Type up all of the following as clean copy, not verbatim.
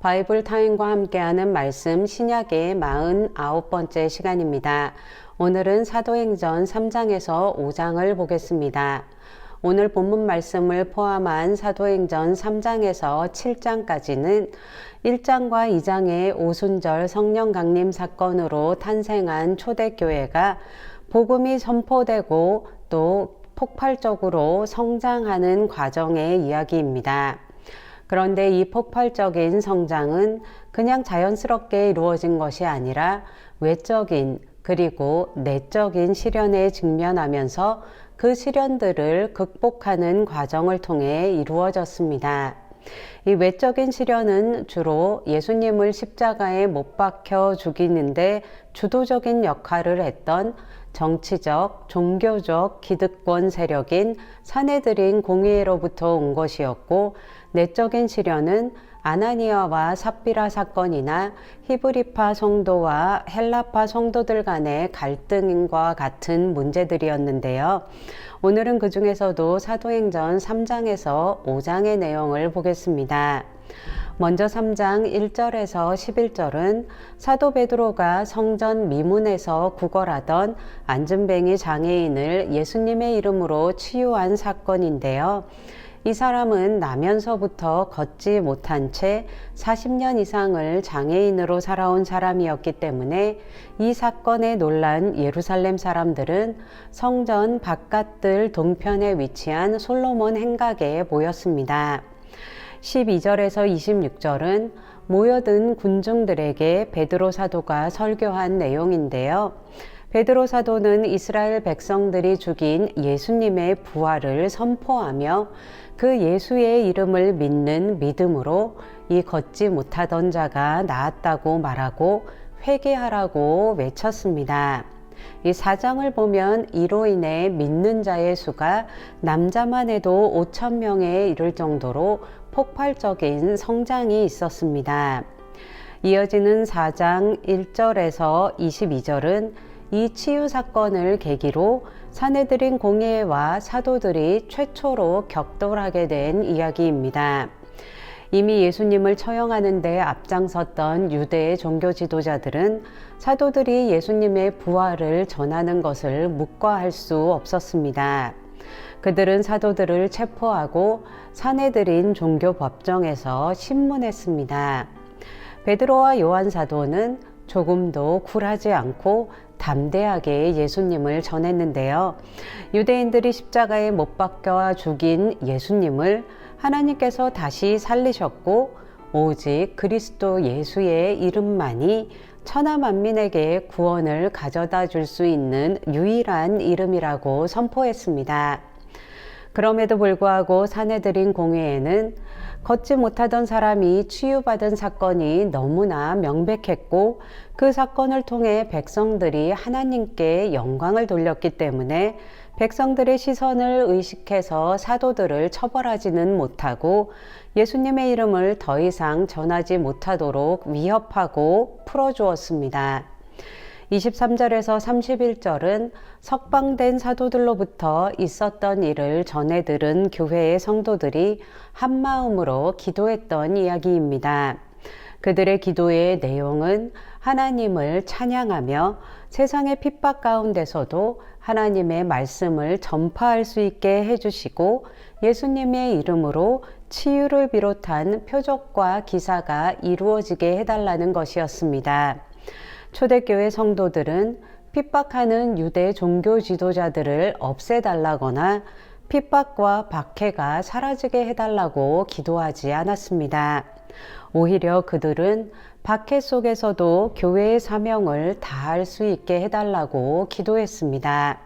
바이블 타임과 함께하는 말씀 신약의 49번째 시간입니다. 오늘은 사도행전 3장에서 5장을 보겠습니다. 오늘 본문 말씀을 포함한 사도행전 3장에서 7장까지는 1장과 2장의 오순절 성령 강림 사건으로 탄생한 초대교회가 복음이 선포되고 또 폭발적으로 성장하는 과정의 이야기입니다. 그런데 이 폭발적인 성장은 그냥 자연스럽게 이루어진 것이 아니라 외적인 그리고 내적인 시련에 직면하면서 그 시련들을 극복하는 과정을 통해 이루어졌습니다. 이 외적인 시련은 주로 예수님을 십자가에 못 박혀 죽이는데 주도적인 역할을 했던 정치적, 종교적 기득권 세력인 사내들인 공의회로부터 온 것이었고, 내적인 시련은 아나니아와 삽비라 사건이나 히브리파 성도와 헬라파 성도들 간의 갈등과 같은 문제들이었는데요. 오늘은 그 중에서도 사도행전 3장에서 5장의 내용을 보겠습니다. 먼저 3장 1절에서 11절은 사도 베드로가 성전 미문에서 구걸하던 안진뱅이 장애인을 예수님의 이름으로 치유한 사건인데요. 이 사람은 나면서부터 걷지 못한 채 40년 이상을 장애인으로 살아온 사람이었기 때문에 이 사건에 놀란 예루살렘 사람들은 성전 바깥들 동편에 위치한 솔로몬 행각에 모였습니다. 12절에서 26절은 모여든 군중들에게 베드로 사도가 설교한 내용인데요. 베드로 사도는 이스라엘 백성들이 죽인 예수님의 부활을 선포하며 그 예수의 이름을 믿는 믿음으로 이 걷지 못하던 자가 나았다고 말하고 회개하라고 외쳤습니다. 이 4장을 보면 이로 인해 믿는 자의 수가 남자만 해도 5,000명에 이를 정도로 폭발적인 성장이 있었습니다. 이어지는 4장 1절에서 22절은 이 치유 사건을 계기로 사내들인 공회와 사도들이 최초로 격돌하게 된 이야기입니다. 이미 예수님을 처형하는 데 앞장섰던 유대의 종교 지도자들은 사도들이 예수님의 부활을 전하는 것을 묵과할 수 없었습니다. 그들은 사도들을 체포하고 사내들인 종교 법정에서 신문했습니다. 베드로와 요한 사도는 조금도 굴하지 않고 담대하게 예수님을 전했는데요. 유대인들이 십자가에 못 박혀 죽인 예수님을 하나님께서 다시 살리셨고 오직 그리스도 예수의 이름만이 천하 만민에게 구원을 가져다 줄 수 있는 유일한 이름이라고 선포했습니다. 그럼에도 불구하고 사내들인 공회에는 걷지 못하던 사람이 치유받은 사건이 너무나 명백했고 그 사건을 통해 백성들이 하나님께 영광을 돌렸기 때문에 백성들의 시선을 의식해서 사도들을 처벌하지는 못하고 예수님의 이름을 더 이상 전하지 못하도록 위협하고 풀어주었습니다. 23절에서 31절은 석방된 사도들로부터 있었던 일을 전해 들은 교회의 성도들이 한마음으로 기도했던 이야기입니다. 그들의 기도의 내용은 하나님을 찬양하며 세상의 핍박 가운데서도 하나님의 말씀을 전파할 수 있게 해주시고 예수님의 이름으로 치유를 비롯한 표적과 기사가 이루어지게 해달라는 것이었습니다. 초대교회 성도들은 핍박하는 유대 종교 지도자들을 없애달라거나 핍박과 박해가 사라지게 해달라고 기도하지 않았습니다. 오히려 그들은 박해 속에서도 교회의 사명을 다할 수 있게 해달라고 기도했습니다.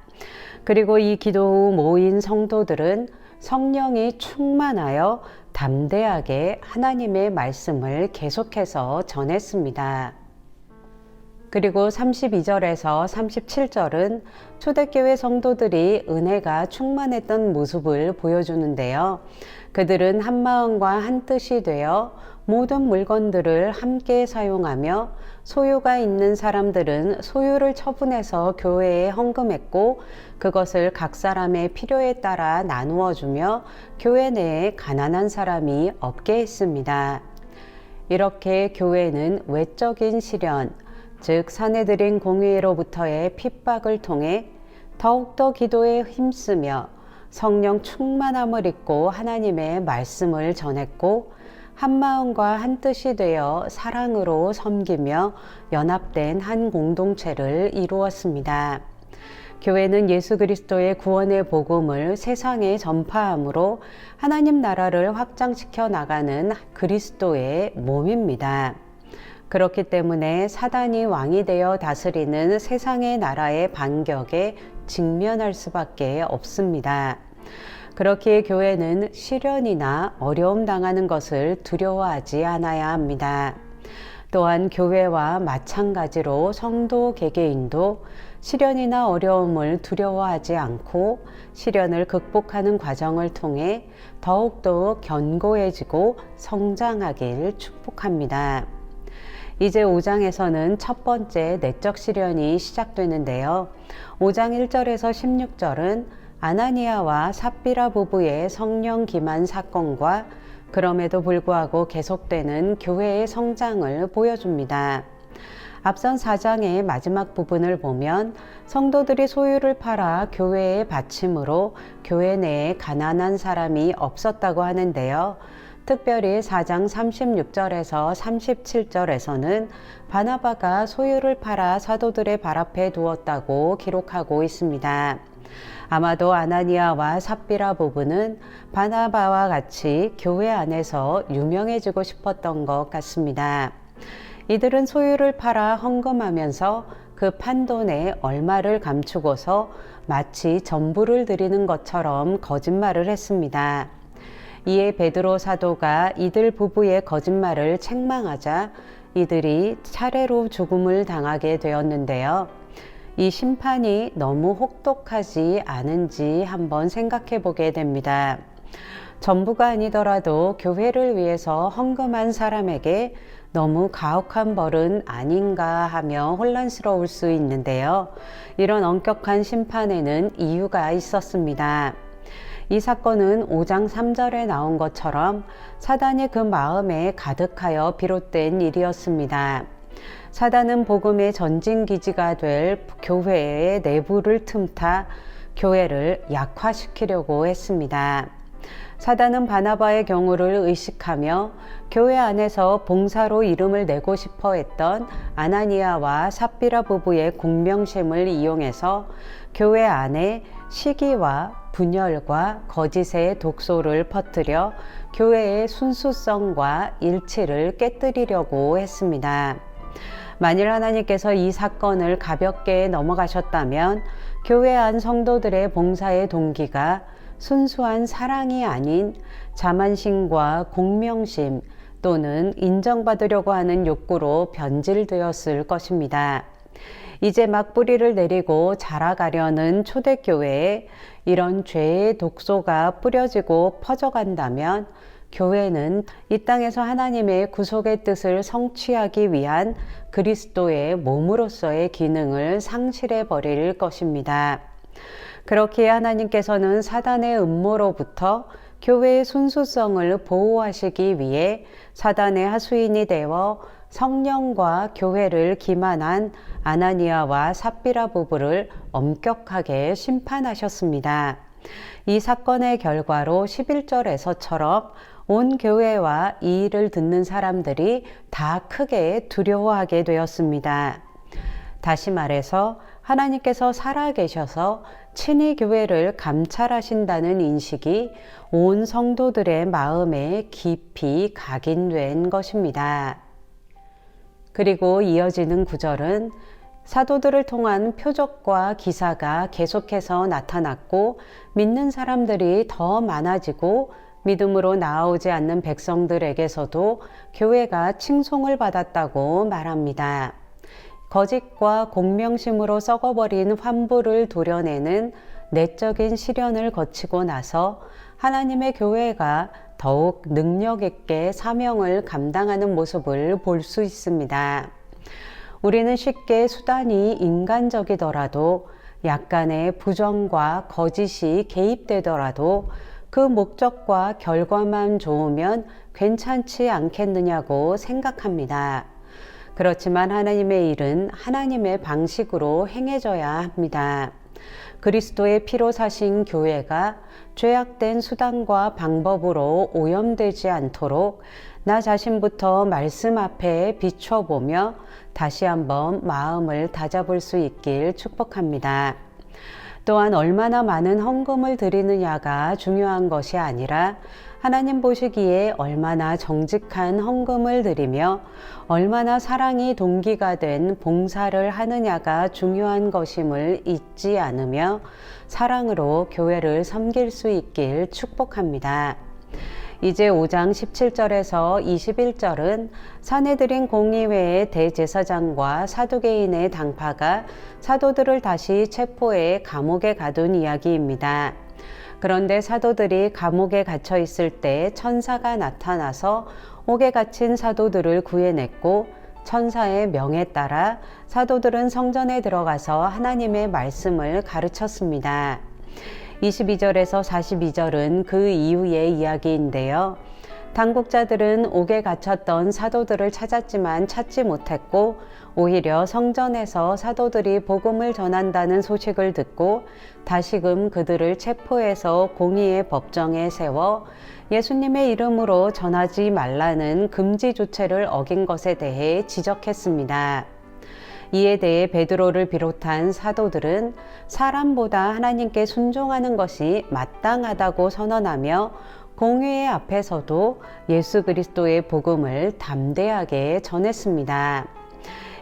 그리고 이 기도 후 모인 성도들은 성령이 충만하여 담대하게 하나님의 말씀을 계속해서 전했습니다. 그리고 32절에서 37절은 초대교회 성도들이 은혜가 충만했던 모습을 보여주는데요. 그들은 한마음과 한뜻이 되어 모든 물건들을 함께 사용하며 소유가 있는 사람들은 소유를 처분해서 교회에 헌금했고 그것을 각 사람의 필요에 따라 나누어 주며 교회 내에 가난한 사람이 없게 했습니다. 이렇게 교회는 외적인 시련, 즉 사내들인 공의로부터의 핍박을 통해 더욱더 기도에 힘쓰며 성령 충만함을 입고 하나님의 말씀을 전했고 한마음과 한뜻이 되어 사랑으로 섬기며 연합된 한 공동체를 이루었습니다. 교회는 예수 그리스도의 구원의 복음을 세상에 전파함으로 하나님 나라를 확장시켜 나가는 그리스도의 몸입니다. 그렇기 때문에 사단이 왕이 되어 다스리는 세상의 나라의 반격에 직면할 수밖에 없습니다. 그렇기에 교회는 시련이나 어려움 당하는 것을 두려워하지 않아야 합니다. 또한 교회와 마찬가지로 성도 개개인도 시련이나 어려움을 두려워하지 않고 시련을 극복하는 과정을 통해 더욱더 견고해지고 성장하길 축복합니다. 이제 5장에서는 첫 번째 내적 시련이 시작되는데요. 5장 1절에서 16절은 아나니아와 삽비라 부부의 성령 기만 사건과 그럼에도 불구하고 계속되는 교회의 성장을 보여줍니다. 앞선 4장의 마지막 부분을 보면 성도들이 소유를 팔아 교회에 바침으로 교회 내에 가난한 사람이 없었다고 하는데요. 특별히 4장 36절에서 37절에서는 바나바가 소유를 팔아 사도들의 발 앞에 두었다고 기록하고 있습니다. 아마도 아나니아와 삽비라 부부는 바나바와 같이 교회 안에서 유명해지고 싶었던 것 같습니다. 이들은 소유를 팔아 헌금하면서 그 판돈에 얼마를 감추고서 마치 전부를 드리는 것처럼 거짓말을 했습니다. 이에 베드로 사도가 이들 부부의 거짓말을 책망하자 이들이 차례로 죽음을 당하게 되었는데요. 이 심판이 너무 혹독하지 않은지 한번 생각해 보게 됩니다. 전부가 아니더라도 교회를 위해서 헌금한 사람에게 너무 가혹한 벌은 아닌가 하며 혼란스러울 수 있는데요. 이런 엄격한 심판에는 이유가 있었습니다. 이 사건은 5장 3절에 나온 것처럼 사단이 그 마음에 가득하여 비롯된 일이었습니다. 사단은 복음의 전진기지가 될 교회의 내부를 틈타 교회를 약화시키려고 했습니다. 사단은 바나바의 경우를 의식하며 교회 안에서 봉사로 이름을 내고 싶어 했던 아나니아와 삽비라 부부의 공명심을 이용해서 교회 안에 시기와 분열과 거짓의 독소를 퍼뜨려 교회의 순수성과 일치를 깨뜨리려고 했습니다. 만일 하나님께서 이 사건을 가볍게 넘어가셨다면 교회 안 성도들의 봉사의 동기가 순수한 사랑이 아닌 자만심과 공명심 또는 인정받으려고 하는 욕구로 변질되었을 것입니다. 이제 막 뿌리를 내리고 자라가려는 초대교회에 이런 죄의 독소가 뿌려지고 퍼져간다면 교회는 이 땅에서 하나님의 구속의 뜻을 성취하기 위한 그리스도의 몸으로서의 기능을 상실해 버릴 것입니다. 그렇기에 하나님께서는 사단의 음모로부터 교회의 순수성을 보호하시기 위해 사단의 하수인이 되어 성령과 교회를 기만한 아나니아와 삽비라 부부를 엄격하게 심판하셨습니다. 이 사건의 결과로 11절에서처럼 온 교회와 이 일을 듣는 사람들이 다 크게 두려워하게 되었습니다. 다시 말해서 하나님께서 살아계셔서 친히 교회를 감찰하신다는 인식이 온 성도들의 마음에 깊이 각인된 것입니다. 그리고 이어지는 구절은 사도들을 통한 표적과 기사가 계속해서 나타났고 믿는 사람들이 더 많아지고 믿음으로 나아오지 않는 백성들에게서도 교회가 칭송을 받았다고 말합니다. 거짓과 공명심으로 썩어버린 환부를 도려내는 내적인 시련을 거치고 나서 하나님의 교회가 더욱 능력 있게 사명을 감당하는 모습을 볼 수 있습니다. 우리는 쉽게 수단이 인간적이더라도 약간의 부정과 거짓이 개입되더라도 그 목적과 결과만 좋으면 괜찮지 않겠느냐고 생각합니다. 그렇지만 하나님의 일은 하나님의 방식으로 행해져야 합니다. 그리스도의 피로 사신 교회가 죄악된 수단과 방법으로 오염되지 않도록 나 자신부터 말씀 앞에 비춰보며 다시 한번 마음을 다잡을 수 있길 축복합니다. 또한 얼마나 많은 헌금을 드리느냐가 중요한 것이 아니라 하나님 보시기에 얼마나 정직한 헌금을 드리며 얼마나 사랑이 동기가 된 봉사를 하느냐가 중요한 것임을 잊지 않으며 사랑으로 교회를 섬길 수 있길 축복합니다. 이제 5장 17절에서 21절은 사내들인 공의회의 대제사장과 사두개인의 당파가 사도들을 다시 체포해 감옥에 가둔 이야기입니다. 그런데 사도들이 감옥에 갇혀 있을 때 천사가 나타나서 옥에 갇힌 사도들을 구해냈고 천사의 명에 따라 사도들은 성전에 들어가서 하나님의 말씀을 가르쳤습니다. 22절에서 42절은 그 이후의 이야기인데요. 당국자들은 옥에 갇혔던 사도들을 찾았지만 찾지 못했고 오히려 성전에서 사도들이 복음을 전한다는 소식을 듣고 다시금 그들을 체포해서 공의의 법정에 세워 예수님의 이름으로 전하지 말라는 금지 조치를 어긴 것에 대해 지적했습니다. 이에 대해 베드로를 비롯한 사도들은 사람보다 하나님께 순종하는 것이 마땅하다고 선언하며 공회의 앞에서도 예수 그리스도의 복음을 담대하게 전했습니다.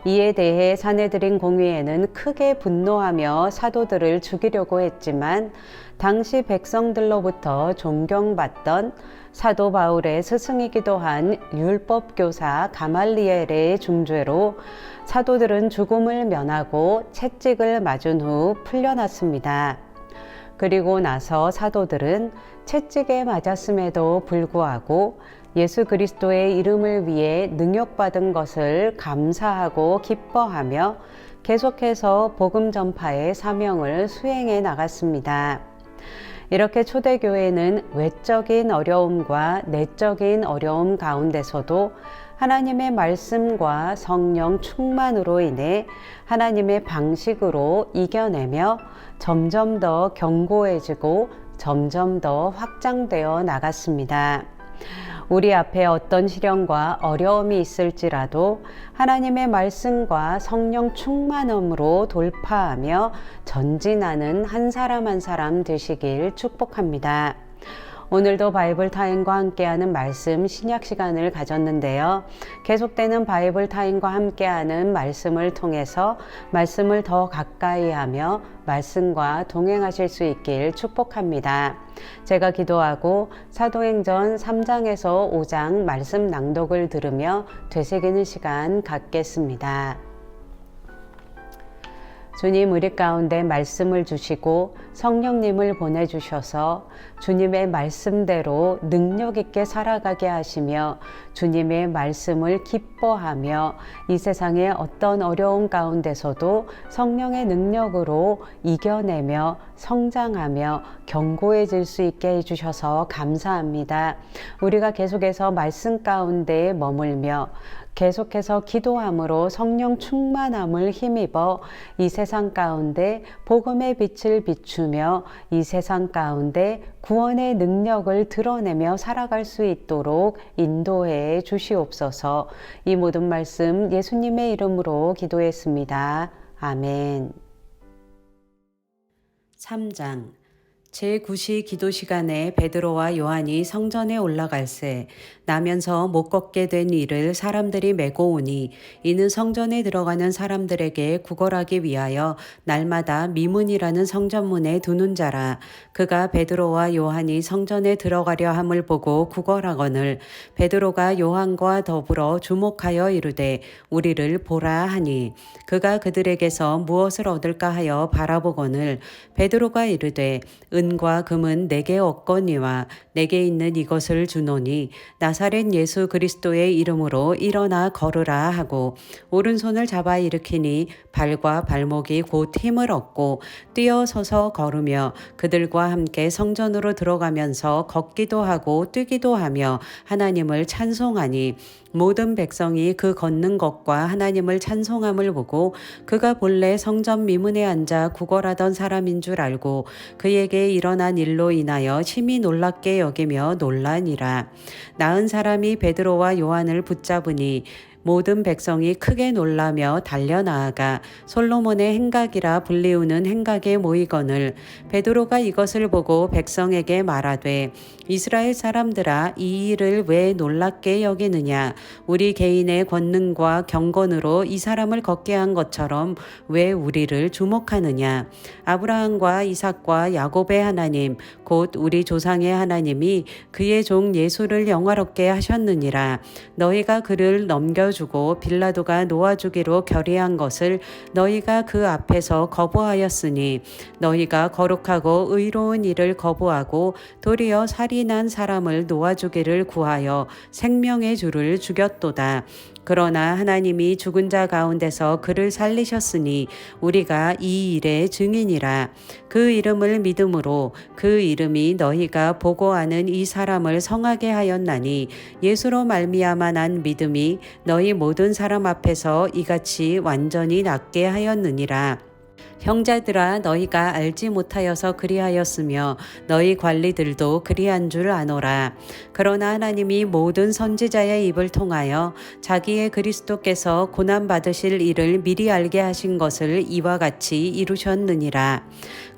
이에 대해 사내들인 공회에는 크게 분노하며 사도들을 죽이려고 했지만 당시 백성들로부터 존경받던 사도 바울의 스승이기도 한 율법교사 가말리엘의 중죄로 사도들은 죽음을 면하고 채찍을 맞은 후 풀려났습니다. 그리고 나서 사도들은 채찍에 맞았음에도 불구하고 예수 그리스도의 이름을 위해 능욕받은 것을 감사하고 기뻐하며 계속해서 복음 전파의 사명을 수행해 나갔습니다. 이렇게 초대교회는 외적인 어려움과 내적인 어려움 가운데서도 하나님의 말씀과 성령 충만으로 인해 하나님의 방식으로 이겨내며 점점 더 견고해지고 점점 더 확장되어 나갔습니다. 우리 앞에 어떤 시련과 어려움이 있을지라도 하나님의 말씀과 성령 충만함으로 돌파하며 전진하는 한 사람 한 사람 되시길 축복합니다. 오늘도 바이블 타임과 함께하는 말씀 신약 시간을 가졌는데요. 계속되는 바이블 타임과 함께하는 말씀을 통해서 말씀을 더 가까이 하며 말씀과 동행하실 수 있길 축복합니다. 제가 기도하고 사도행전 3장에서 5장 말씀 낭독을 들으며 되새기는 시간 갖겠습니다. 주님 우리 가운데 말씀을 주시고 성령님을 보내주셔서 주님의 말씀대로 능력 있게 살아가게 하시며 주님의 말씀을 기뻐하며 이 세상의 어떤 어려움 가운데서도 성령의 능력으로 이겨내며 성장하며 견고해질 수 있게 해주셔서 감사합니다. 우리가 계속해서 말씀 가운데 머물며 계속해서 기도함으로 성령 충만함을 힘입어 이 세상 가운데 복음의 빛을 비추며 이 세상 가운데 구원의 능력을 드러내며 살아갈 수 있도록 인도해 주시옵소서. 이 모든 말씀 예수님의 이름으로 기도했습니다. 아멘. 3장 제9시 기도 시간에 베드로와 요한이 성전에 올라갈새 나면서 못 걷게 된 이를 사람들이 메고 오니 이는 성전에 들어가는 사람들에게 구걸하기 위하여 날마다 미문이라는 성전문에 두는 자라. 그가 베드로와 요한이 성전에 들어가려 함을 보고 구걸하거늘 베드로가 요한과 더불어 주목하여 이르되 우리를 보라 하니 그가 그들에게서 무엇을 얻을까 하여 바라보거늘 베드로가 이르되 은과 금은 내게 없거니와 내게 있는 이것을 주노니 나사렛 예수 그리스도의 이름으로 일어나 걸으라 하고 오른손을 잡아 일으키니 발과 발목이 곧 힘을 얻고 뛰어서서 걸으며 그들과 함께 성전으로 들어가면서 걷기도 하고 뛰기도 하며 하나님을 찬송하니 모든 백성이 그 걷는 것과 하나님을 찬송함을 보고 그가 본래 성전 미문에 앉아 구걸하던 사람인 줄 알고 그에게 일어난 일로 인하여 심히 놀랍게 여기며 놀라니라. 나은 사람이 베드로와 요한을 붙잡으니 모든 백성이 크게 놀라며 달려나아가 솔로몬의 행각이라 불리우는 행각에 모이거늘 베드로가 이것을 보고 백성에게 말하되 이스라엘 사람들아 이 일을 왜 놀랍게 여기느냐 우리 개인의 권능과 경건으로 이 사람을 걷게 한 것처럼 왜 우리를 주목하느냐 아브라함과 이삭과 야곱의 하나님 곧 우리 조상의 하나님이 그의 종 예수를 영화롭게 하셨느니라. 너희가 그를 넘겨주고 빌라도가 놓아주기로 결의한 것을 너희가 그 앞에서 거부하였으니 너희가 거룩하고 의로운 일을 거부하고 도리어 살인한 사람을 놓아주기를 구하여 생명의 주를 죽였도다. 그러나 하나님이 죽은 자 가운데서 그를 살리셨으니 우리가 이 일의 증인이라. 그 이름을 믿음으로 그 이름이 너희가 보고하는 이 사람을 성하게 하였나니 예수로 말미암아 난 믿음이 너희 모든 사람 앞에서 이같이 완전히 낫게 하였느니라. 형제들아 너희가 알지 못하여서 그리하였으며 너희 관리들도 그리한 줄 아노라. 그러나 하나님이 모든 선지자의 입을 통하여 자기의 그리스도께서 고난 받으실 일을 미리 알게 하신 것을 이와 같이 이루셨느니라.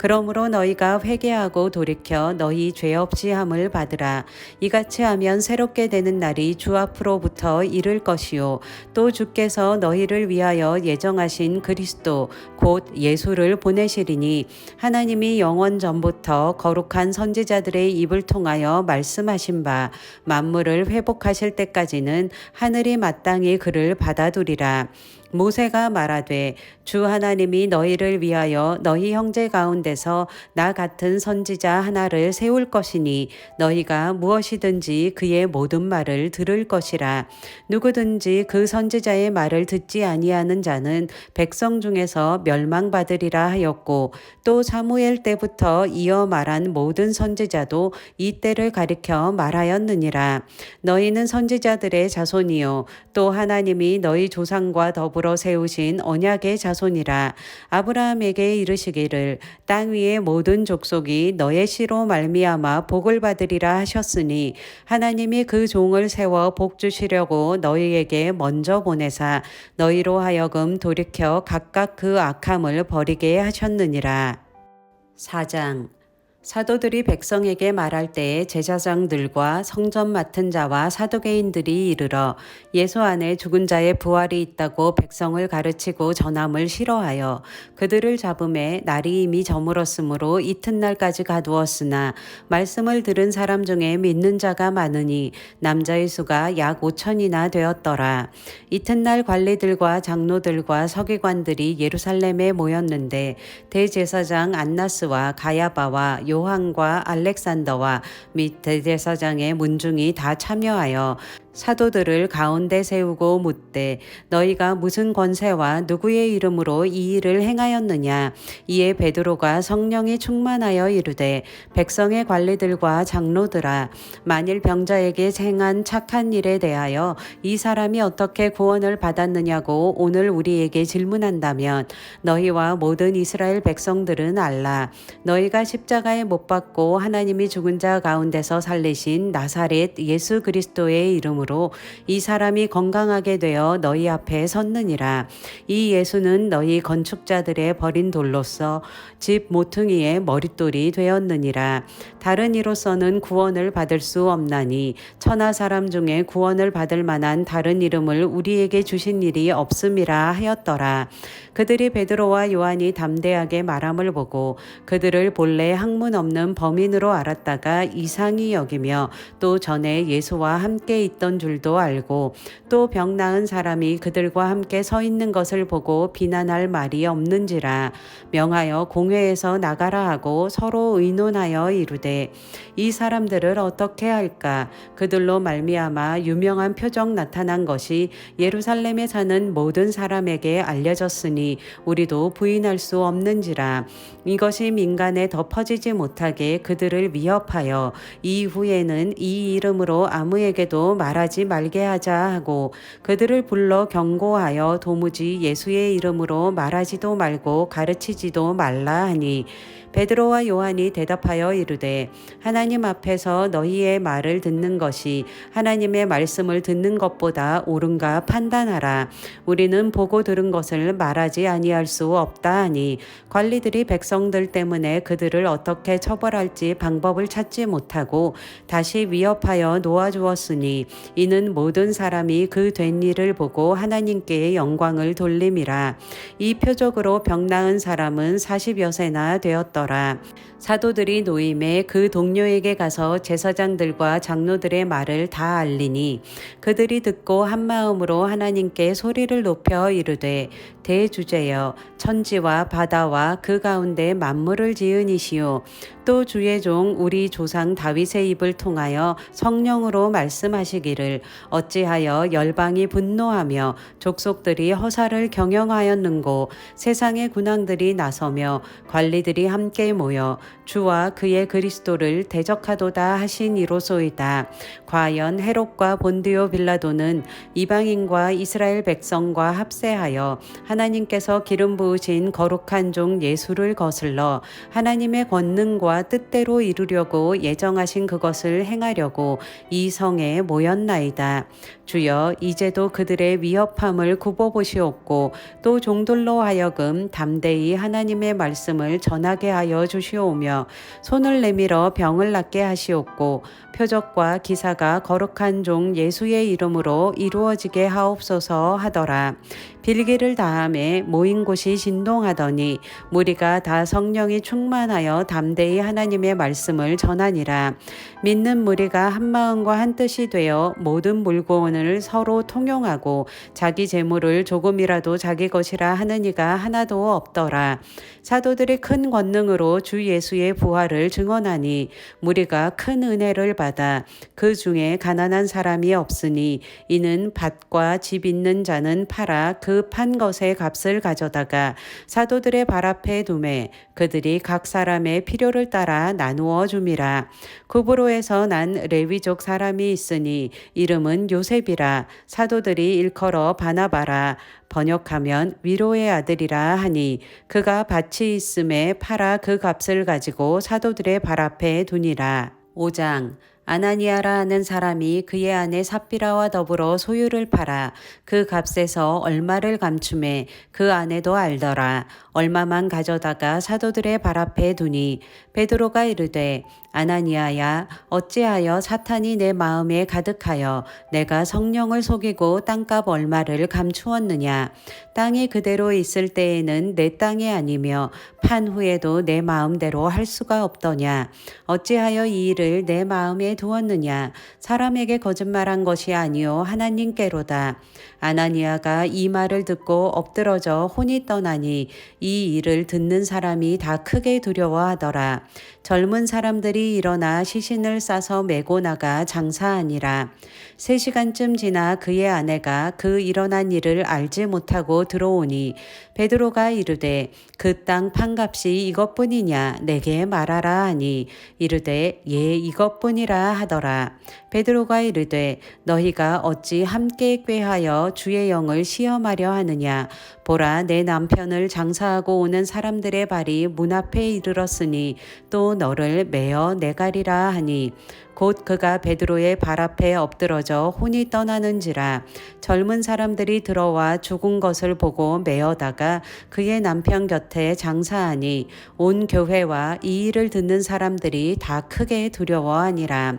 그러므로 너희가 회개하고 돌이켜 너희 죄 없이 함을 받으라. 이같이 하면 새롭게 되는 날이 주 앞으로부터 이를 것이요 또 주께서 너희를 위하여 예정하신 그리스도 곧 예수를 보내시리니 하나님이 영원 전부터 거룩한 선지자들의 입을 통하여 말씀하신 바 만물을 회복하실 때까지는 하늘이 마땅히 그를 받아두리라. 모세가 말하되 주 하나님이 너희를 위하여 너희 형제 가운데서 나 같은 선지자 하나를 세울 것이니 너희가 무엇이든지 그의 모든 말을 들을 것이라. 누구든지 그 선지자의 말을 듣지 아니하는 자는 백성 중에서 멸망받으리라 하였고 또 사무엘 때부터 이어 말한 모든 선지자도 이 때를 가리켜 말하였느니라. 너희는 선지자들의 자손이요 또 하나님이 너희 조상과 더불어 세우신 언약의 자손이라. 아브라함에게 이르시기를 땅 위의 모든 족속이 너의 씨로 말미암아 복을 받으리라 하셨으니 하나님이 그 종을 세워 복 주시려고 너희에게 먼저 보내사 너희로 하여금 돌이켜 각각 그 악함을 버리게 하셨느니라. 4장 사도들이 백성에게 말할 때에 제사장들과 성전 맡은 자와 사두개인들이 이르러 예수 안에 죽은 자의 부활이 있다고 백성을 가르치고 전함을 싫어하여 그들을 잡음에 날이 이미 저물었으므로 이튿날까지 가두었으나 말씀을 들은 사람 중에 믿는 자가 많으니 남자의 수가 약 5천이나 되었더라. 이튿날 관리들과 장로들과 서기관들이 예루살렘에 모였는데 대제사장 안나스와 가야바와 요한과 알렉산더와 및 대제사장의 문중이 다 참여하여 사도들을 가운데 세우고 묻되 너희가 무슨 권세와 누구의 이름으로 이 일을 행하였느냐. 이에 베드로가 성령이 충만하여 이르되 백성의 관리들과 장로들아 만일 병자에게 행한 착한 일에 대하여 이 사람이 어떻게 구원을 받았느냐고 오늘 우리에게 질문한다면 너희와 모든 이스라엘 백성들은 알라. 너희가 십자가에 못 박고 하나님이 죽은 자 가운데서 살리신 나사렛 예수 그리스도의 이름으로 이 사람이 건강하게 되어 너희 앞에 섰느니라. 이 예수는 너희 건축자들의 버린 돌로서 집 모퉁이의 머릿돌이 되었느니라. 다른 이로서는 구원을 받을 수 없나니 천하 사람 중에 구원을 받을 만한 다른 이름을 우리에게 주신 일이 없음이라 하였더라. 그들이 베드로와 요한이 담대하게 말함을 보고 그들을 본래 학문 없는 범인으로 알았다가 이상히 여기며 또 전에 예수와 함께 있던 있던 줄도 알고 또 병 나은 사람이 그들과 함께 서 있는 것을 보고 비난할 말이 없는지라 명하여 공회에서 나가라 하고 서로 의논하여 이르되 이 사람들을 어떻게 할까 그들로 말미암아 유명한 표적 나타난 것이 예루살렘에 사는 모든 사람에게 알려졌으니 우리도 부인할 수 없는지라 이것이 민간에 덮어지지 못하게 그들을 위협하여 이후에는 이 이름으로 아무에게도 말하지 말게 하자 하고 그들을 불러 경고하여 도무지 예수의 이름으로 말하지도 말고 가르치지도 말라 하니 베드로와 요한이 대답하여 이르되 하나님 앞에서 너희의 말을 듣는 것이 하나님의 말씀을 듣는 것보다 옳은가 판단하라. 우리는 보고 들은 것을 말하지 아니할 수 없다 하니 관리들이 백성들 때문에 그들을 어떻게 처벌할지 방법을 찾지 못하고 다시 위협하여 놓아주었으니 이는 모든 사람이 그 된 일을 보고 하나님께 영광을 돌림이라. 이 표적으로 병 나은 사람은 40여 세나 되었더라. 사도들이 노임에 그 동료에게 가서 제사장들과 장로들의 말을 다 알리니 그들이 듣고 한 마음으로 하나님께 소리를 높여 이르되 대주제여 천지와 바다와 그 가운데 만물을 지은 이시오 또 주의 종 우리 조상 다윗의 입을 통하여 성령으로 말씀하시기를 어찌하여 열방이 분노하며 족속들이 허사를 경영하였는고 세상의 군왕들이 나서며 관리들이 함께 모여 주와 그의 그리스도를 대적하도다 하신 이로소이다. 과연 헤롯과 본디오 빌라도는 이방인과 이스라엘 백성과 합세하여 하나님께서 기름 부으신 거룩한 종 예수를 거슬러 하나님의 권능과 뜻대로 이루려고 예정하신 그것을 행하려고 이 성에 모였나이다. 주여 이제도 그들의 위협함을 굽어보시옵고 또 종들로 하여금 담대히 하나님의 말씀을 전하게 하여 주시오며 손을 내밀어 병을 낫게 하시옵고 표적과 기사가 거룩한 종 예수의 이름으로 이루어지게 하옵소서 하더라. 빌기를 다함에 모인 곳이 진동하더니 무리가 다 성령이 충만하여 담대히 하나님의 말씀을 전하니라. 믿는 무리가 한 마음과 한 뜻이 되어 모든 물건을 서로 통용하고 자기 재물을 조금이라도 자기 것이라 하는 이가 하나도 없더라. 사도들이 큰 권능으로 주 예수의 부활을 증언하니 무리가 큰 은혜를 받아 그 중에 가난한 사람이 없으니 이는 밭과 집 있는 자는 팔아 그 판 것의 값을 가져다가 사도들의 발 앞에 두매 그들이 각 사람의 필요를 따라 나누어 줌이라. 구브로에서 난 레위족 사람이 있으니 이름은 요셉이라. 사도들이 일컬어 바나바라 번역하면 위로의 아들이라 하니 그가 밭이 있음에 팔아 그 값을 가지고 사도들의 발 앞에 두니라. 5장 아나니아라 하는 사람이 그의 아내 삽비라와 더불어 소유를 팔아 그 값에서 얼마를 감춤해 그 아내도 알더라. 얼마만 가져다가 사도들의 발 앞에 두니 베드로가 이르되 아나니아야 어찌하여 사탄이 내 마음에 가득하여 내가 성령을 속이고 땅값 얼마를 감추었느냐. 땅이 그대로 있을 때에는 내 땅이 아니며 판 후에도 내 마음대로 할 수가 없더냐. 어찌하여 이 일을 내 마음에 두었느냐. 사람에게 거짓말한 것이 아니요 하나님께로다. 아나니아가 이 말을 듣고 엎드러져 혼이 떠나니 이 일을 듣는 사람이 다 크게 두려워하더라. 젊은 사람들이 일어나 시신을 싸서 메고 나가 장사하니라. 3시간쯤 지나 그의 아내가 그 일어난 일을 알지 못하고 들어오니 베드로가 이르되 그 땅 판값이 이것뿐이냐 내게 말하라 하니 이르되 예 이것뿐이라 하더라. 베드로가 이르되 너희가 어찌 함께 꾀하여 주의 영을 시험하려 하느냐. 보라 내 남편을 장사하고 오는 사람들의 발이 문 앞에 이르렀으니 또 너를 메어 내가리라 하니 곧 그가 베드로의 발 앞에 엎드러져 혼이 떠나는지라. 젊은 사람들이 들어와 죽은 것을 보고 메어다가 그의 남편 곁에 장사하니 온 교회와 이 일을 듣는 사람들이 다 크게 두려워하니라.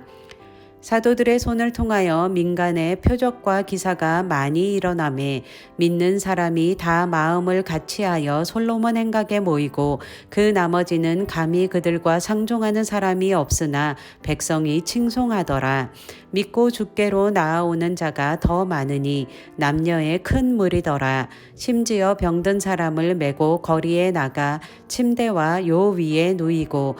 사도들의 손을 통하여 민간의 표적과 기사가 많이 일어나매 믿는 사람이 다 마음을 같이하여 솔로몬 행각에 모이고 그 나머지는 감히 그들과 상종하는 사람이 없으나 백성이 칭송하더라. 믿고 주께로 나아오는 자가 더 많으니 남녀의 큰 무리더라. 심지어 병든 사람을 메고 거리에 나가 침대와 요 위에 누이고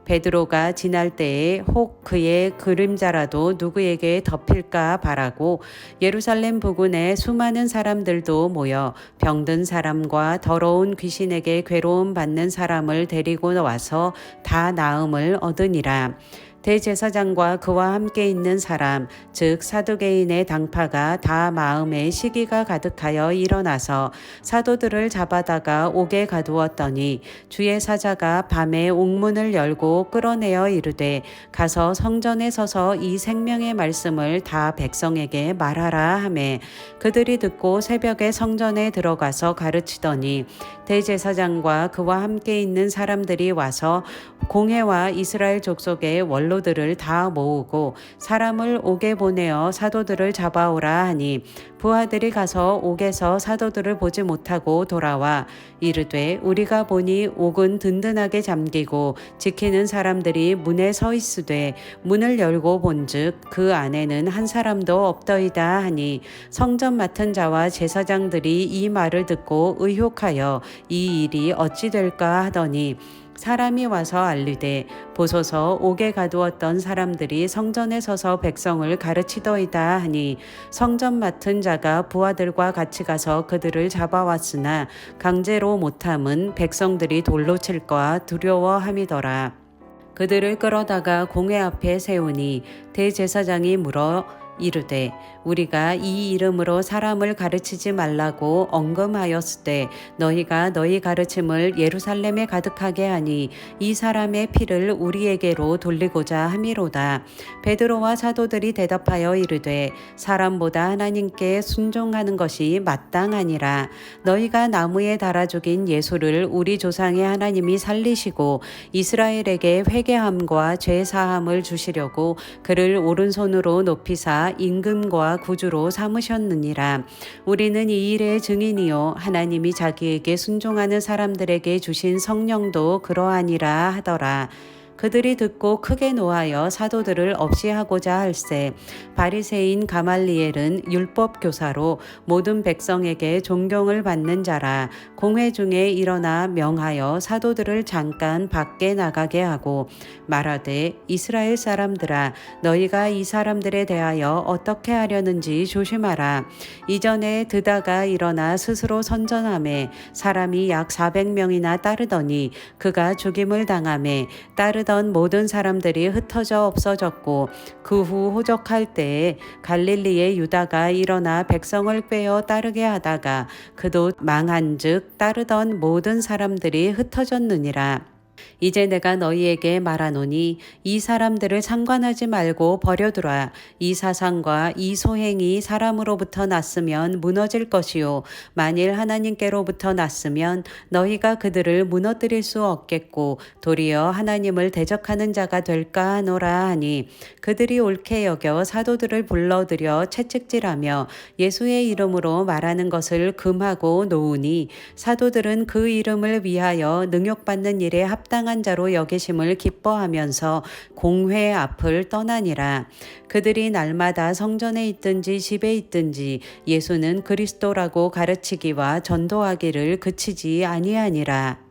베드로가 지날 때에 혹 그의 그림자라도 누구에게 덮일까 바라고 예루살렘 부근에 수많은 사람들도 모여 병든 사람과 더러운 귀신에게 괴로움 받는 사람을 데리고 와서 다 나음을 얻으니라. 대제사장과 그와 함께 있는 사람 즉 사두개인의 당파가 다 마음에 시기가 가득하여 일어나서 사도들을 잡아다가 옥에 가두었더니 주의 사자가 밤에 옥문을 열고 끌어내어 이르되 가서 성전에 서서 이 생명의 말씀을 다 백성에게 말하라 하매 그들이 듣고 새벽에 성전에 들어가서 가르치더니 대제사장과 그와 함께 있는 사람들이 와서 공회와 이스라엘 족속의 원로들을 다 모으고 사람을 옥에 보내어 사도들을 잡아오라 하니 부하들이 가서 옥에서 사도들을 보지 못하고 돌아와 이르되 우리가 보니 옥은 든든하게 잠기고 지키는 사람들이 문에 서 있으되 문을 열고 본즉 그 안에는 한 사람도 없더이다 하니 성전 맡은 자와 제사장들이 이 말을 듣고 의혹하여 이 일이 어찌 될까 하더니 사람이 와서 알리되 보소서 옥에 가두었던 사람들이 성전에 서서 백성을 가르치더이다 하니 성전 맡은 자가 부하들과 같이 가서 그들을 잡아왔으나 강제로 못함은 백성들이 돌로 칠까 두려워함이더라. 그들을 끌어다가 공회 앞에 세우니 대제사장이 물어 이르되 우리가 이 이름으로 사람을 가르치지 말라고 언금하였으되 너희가 너희 가르침을 예루살렘에 가득하게 하니 이 사람의 피를 우리에게로 돌리고자 함이로다. 베드로와 사도들이 대답하여 이르되 사람보다 하나님께 순종하는 것이 마땅하니라. 너희가 나무에 달아 죽인 예수를 우리 조상의 하나님이 살리시고 이스라엘에게 회개함과 죄 사함을 주시려고 그를 오른손으로 높이사 임금과 구주로 삼으셨느니라. 우리는 이 일의 증인이요 하나님이 자기에게 순종하는 사람들에게 주신 성령도 그러하니라 하더라. 그들이 듣고 크게 노하여 사도들을 없이 하고자 할세 바리새인 가말리엘은 율법 교사로 모든 백성에게 존경을 받는 자라. 공회 중에 일어나 명하여 사도들을 잠깐 밖에 나가게 하고 말하되 이스라엘 사람들아 너희가 이 사람들에 대하여 어떻게 하려는지 조심하라. 이전에 드다가 일어나 스스로 선전하매 사람이 약 400명이나 따르더니 그가 죽임을 당하매 따르던 모든 사람들이 흩어져 없어졌고 그 후 호적할 때에 갈릴리의 유다가 일어나 백성을 빼어 따르게 하다가 그도 망한즉 따르던 모든 사람들이 흩어졌느니라. 이제 내가 너희에게 말하노니 이 사람들을 상관하지 말고 버려두라. 이 사상과 이 소행이 사람으로부터 났으면 무너질 것이요 만일 하나님께로부터 났으면 너희가 그들을 무너뜨릴 수 없겠고 도리어 하나님을 대적하는 자가 될까 하노라 하니 그들이 옳게 여겨 사도들을 불러들여 채찍질하며 예수의 이름으로 말하는 것을 금하고 놓으니 사도들은 그 이름을 위하여 능욕받는 일에 합당한 자로 여기심을 기뻐하면서 공회 앞을 떠나니라. 그들이 날마다 성전에 있든지 집에 있든지 예수는 그리스도라고 가르치기와 전도하기를 그치지 아니하니라.